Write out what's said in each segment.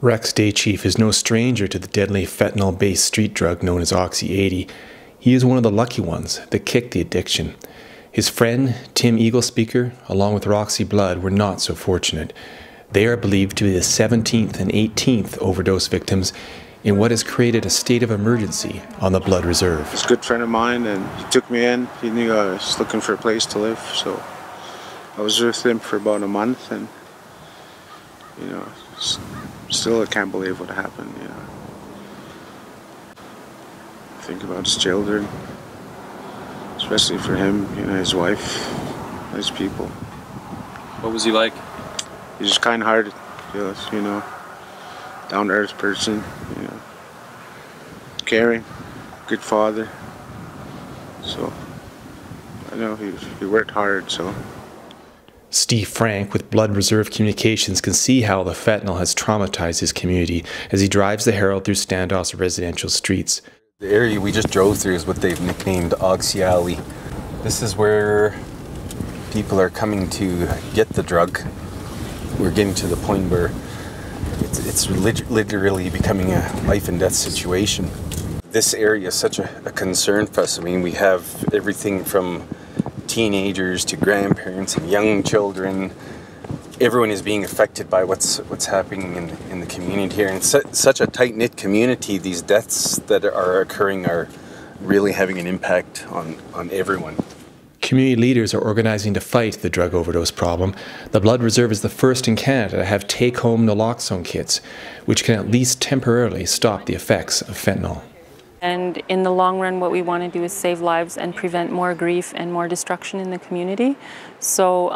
Rex Day Chief is no stranger to the deadly fentanyl-based street drug known as Oxy 80. He is one of the lucky ones that kicked the addiction. His friend, Tim Eaglespeaker, along with Roxy Blood, were not so fortunate. They are believed to be the 17th and 18th overdose victims in what has created a state of emergency on the Blood Reserve. He's a good friend of mine, and he took me in. He knew I was looking for a place to live, so I was with him for about a month, and still I can't believe what happened. Think about his children, especially for him, his wife, his people. What was he like? He's just kind-hearted, down-to-earth person, caring, good father. So I know he worked hard, so. Steve Frank with Blood Reserve Communications can see how the fentanyl has traumatized his community as he drives the Herald through Standoff's residential streets. The area we just drove through is what they've nicknamed Oxy Alley. This is where people are coming to get the drug. We're getting to the point where it's literally becoming a life and death situation. This area is such a concern for us. I mean, we have everything from teenagers to grandparents and young children. Everyone is being affected by what's happening in the community here. And it's such a tight-knit community. These deaths that are occurring are really having an impact on everyone. Community leaders are organizing to fight the drug overdose problem. The Blood Reserve is the first in Canada to have take-home naloxone kits, which can at least temporarily stop the effects of fentanyl. And in the long run, what we want to do is save lives and prevent more grief and more destruction in the community. So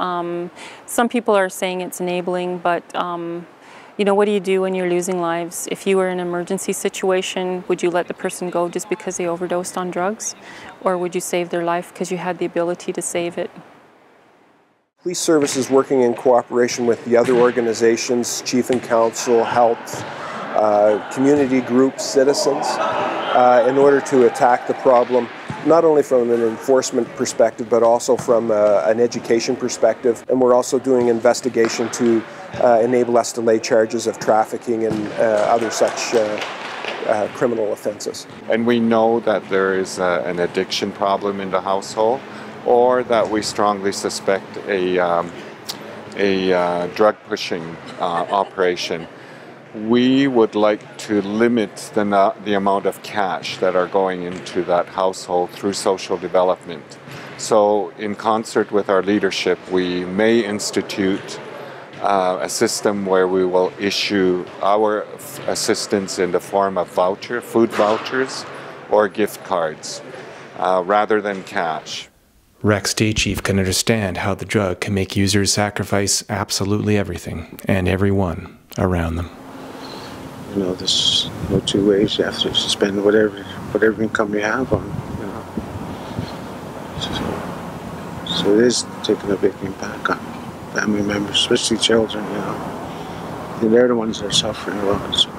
some people are saying it's enabling, but what do you do when you're losing lives? If you were in an emergency situation, would you let the person go just because they overdosed on drugs? Or would you save their life because you had the ability to save it? Police services working in cooperation with the other organizations, Chief and Council, health, community groups, citizens, in order to attack the problem, not only from an enforcement perspective, but also from an education perspective. And we're also doing investigation to enable us to lay charges of trafficking and other such criminal offenses. And we know that there is an addiction problem in the household, or that we strongly suspect a drug pushing operation. We would like to limit the amount of cash that are going into that household through social development. So in concert with our leadership, we may institute a system where we will issue our assistance in the form of food vouchers or gift cards, rather than cash. Rex Day Chief can understand how the drug can make users sacrifice absolutely everything and everyone around them. There's no two ways. You have to spend whatever income you have on, So it is taking a big impact on family members, especially children, They're the ones that are suffering a lot. So.